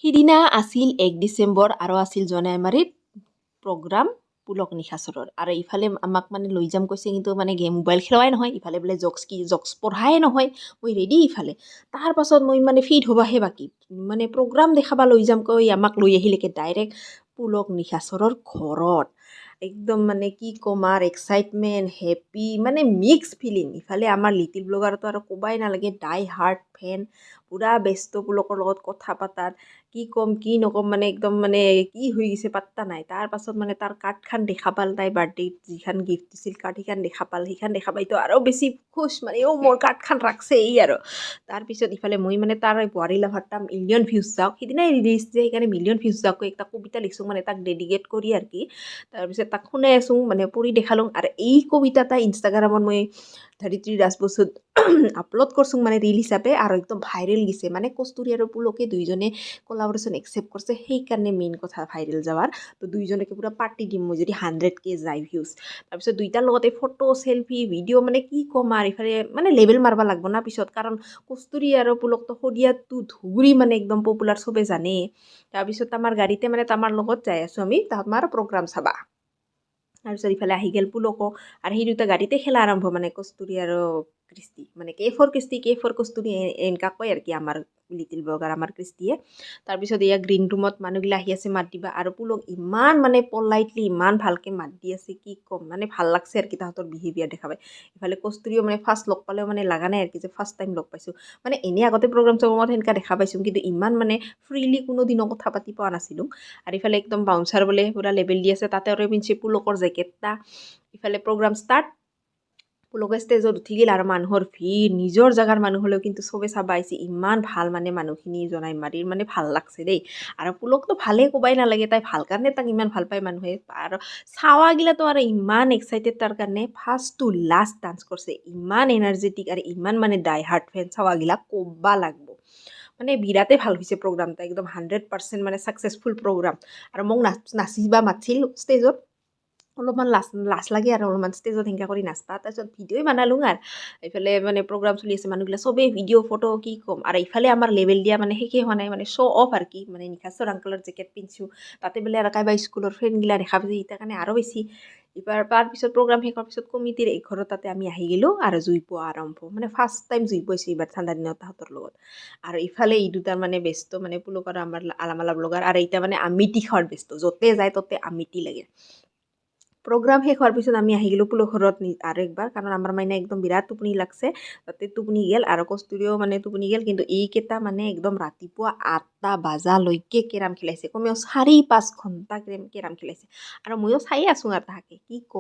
সিদিনা আছিল 1 ডিচেম্বৰ আৰু আছিল জনাইমাৰীত প্ৰগ্ৰাম পুলক নিশাচৰৰ আৰু ইফালে আমাক মানে লৈ যাম কৈছে কিন্তু মানে মোবাইল খেলোৱাই নহয় ইফালে বোলে জক্স পঢ়াই নহয় মই ৰেডি ইফালে তাৰ পাছত মই মানে ফিট হ'বাহে বাকী মানে প্ৰগ্ৰাম দেখাবা লৈ যাম কৈ আমাক লৈ আহিলেকে ডাইৰেক্ট পুলক নিশাচৰৰ ঘৰত একদম মানে কি ক'ম আৰু এক্সাইটমেণ্ট হেপী মানে মিক্স ফিলিং ইফালে আমাৰ লিটিল ব্লগাৰতো আৰু ক'বাই নালাগে ডাই হাৰ্ট ফেন পুৰা ব্যস্ত পুলকৰ লগত কথা পাতাত কি ক'ম কি নক'ম মানে একদম মানে কি হৈ গৈছে পাত্তা নাই তাৰ পাছত মানে তাৰ কাৰ্ডখন দেখা পাল তাই বাৰ্থডেত যিখন গিফ্ট দিছিল কাৰ্ড সেইখন দেখা পাল সেইখন দেখা পাইতো আৰু বেছি খুচ মানে মোৰ কাৰ্ডখন ৰাখছে এই আৰু তাৰপিছত ইফালে মই মানে তাৰ বোৱাৰী লাভাৰটা মিলিয়ন ভিউজ যাওক সিদিনাই ৰিলিজ যে সেইকাৰণে মিলিয়ন ভিউজ যাওক একটা কবিতা লিখছোঁ মানে তাক ডেডিকেট কৰি আৰু কি তাৰপিছত তাক শুনাই আছোঁ মানে পঢ়ি দেখালোঁ আৰু এই কবিতা এটা ইনষ্টাগ্ৰামত মই ধৰিত্ৰী ৰাজবসুত আপলোড কৰছোঁ মানে ৰিল হিচাপে আৰু একদম ভাইৰেল গেছে মানে কস্তুৰী আৰু পুলকে দুইজনে কোলাবৰেশ্যন একচেপ্ট কৰিছে সেইকাৰণে মেইন কথা ভাইৰেল যাৱাৰ তো দুইজনকে পুৰা পাৰ্টি দিম মই যদি 100K যায় ভিউজ তাৰপিছত দুইটাৰ লগতে ফটো চেলফি ভিডিঅ' মানে কি ক'ম আৰু ইফালে মানে লেবেল মাৰবা লাগব না পিছত কাৰণ কস্তুৰী আৰু পুলকটো সদিয়াতো ধুবুৰী মানে একদম পপুলাৰ চবে জানে তাৰপিছত আমাৰ গাড়ীতে মানে আমাৰ লগত যাই আছোঁ আমি আমাৰ প্ৰগ্ৰাম চাবা তাৰপিছত ইফালে আহি গ'ল পুলকো আৰু সেই দুটা গাড়ীতে খেলা আৰম্ভ মানে কস্তুৰী আৰু কৃষ্টি মানে কে ফৰ কৃষ্টি কে ফৰ কস্তুৰী এনেকা কয় আৰু কি আমাৰ লিটিল ব্লগাৰ আমাৰ কৃষ্টিয়ে তাৰপিছত এয়া গ্ৰীণ ৰুমত মানুহগিলা আহি আছে মাত দিবা আৰু পুলক ইমান মানে পলাইটলি ইমান ভালকৈ মাত দি আছে কি ক'ম মানে ভাল লাগছে আৰু কি তাহাঁতৰ বিহেভিয়াৰ দেখা পাই ইফালে কস্তুৰীও মানে ফাৰ্ষ্ট লগ পালেও মানে লগা নাই আৰু কি যে ফাৰ্ষ্ট টাইম লগ পাইছোঁ মানে এনেই আগতে প্ৰগ্ৰাম চগ্ৰামত সেনেকা দেখা পাইছোঁ কিন্তু ইমান মানে ফ্ৰীলি কোনো দিনো কথা পাতি পোৱা নাছিলোঁ আৰু ইফালে একদম বাউন্সাৰ বোলে পুৰা লেবেল দি আছে তাতে আৰু পিন্ধছে পুলকৰ জেকেটটা ইফালে প্ৰগ্ৰাম ষ্টাৰ্ট পুলকে ষ্টেজত উঠি গ'ল আৰু মানুহৰ ভিৰ নিজৰ জেগাৰ মানুহ হ'লেও কিন্তু চবে চাবা আহিছে ইমান ভাল মানে মানুহখিনি জনাইমাৰীৰ মানে ভাল লাগছে দেই আৰু পুলকটো ভালেই ক'বাই নালাগে তাই ভাল কাৰণে তাক ইমান ভাল পায় মানুহে আৰু চাৱাগিলাতো আৰু ইমান এক্সাইটেড তাৰ কাৰণে ফাৰ্ষ্ট টু লাষ্ট ডান্স কৰিছে ইমান এনাৰ্জেটিক আৰু ইমান মানে ডাই হাৰ্ট ফেন চাৱাগিলা ক'বা লাগব মানে বিৰাটেই ভাল হৈছে প্ৰগ্ৰামটা একদম 100% মানে ছাকচেছফুল প্ৰগ্ৰাম আৰু মোক নাচিবা মাতিছিল ষ্টেজত অলপমান লাজ লাগে আৰু অলপমান ষ্টেজত সেনেকা কৰি নাচবা তাৰপিছত ভিডিঅ'ই বনালোঁ আৰু এইফালে মানে প্ৰগ্ৰাম চলি আছে মানুহগিলা চবেই ভিডিঅ' ফটো কি ক'ম আৰু ইফালে আমাৰ লেভেল দিয়া মানে শেষেই হোৱা নাই মানে শ্ব' অফ আৰু কি মানে নিশাচৰ আংকলৰ জেকেট পিন্ধিছোঁ তাতে বোলে আৰু কাইবা স্কুলৰ ফ্ৰেণ্ডগিলা দেখা পাইছে এতিয়া কাৰণে আৰু বেছি এইবাৰ তাৰপিছত প্ৰগ্ৰাম শেষ হোৱাৰ পিছত কমিটিৰ ঘৰত তাতে আমি আহি গ'লোঁ আৰু জুই পোৱা আৰম্ভ মানে ফাৰ্ষ্ট টাইম জুই পাইছোঁ এইবাৰ ঠাণ্ডা দিনত তাহাঁতৰ লগত আৰু ইফালে ই দুটাৰ মানে ব্যস্ত মানে পুলক আৰু আমাৰ আলামালা ব্লগাৰ আৰু এতিয়া মানে আমিতি খাৱাৰ ব্যস্ত য'তে যায় ত'তে আমিতি লাগে প্ৰগ্ৰাম শেষ হোৱাৰ পিছত আমি আহি গ'লোঁ পুলক ঘৰত আৰু একবাৰ কাৰণ আমাৰ মানে একদম বিৰাট টোপনি লাগছে তাতে টোপনি গ'ল আৰু কস্তুৰীও মানে টোপনি গ'ল কিন্তু এইকেইটা মানে একদম ৰাতিপুৱা 8টা বজালৈকে কেৰাম খেলাইছে কমেও 4-5 ঘণ্টা কেৰাম খেলাইছে আৰু ময়ো চাই আছোঁ আৰু তাহাকে কি ক'ম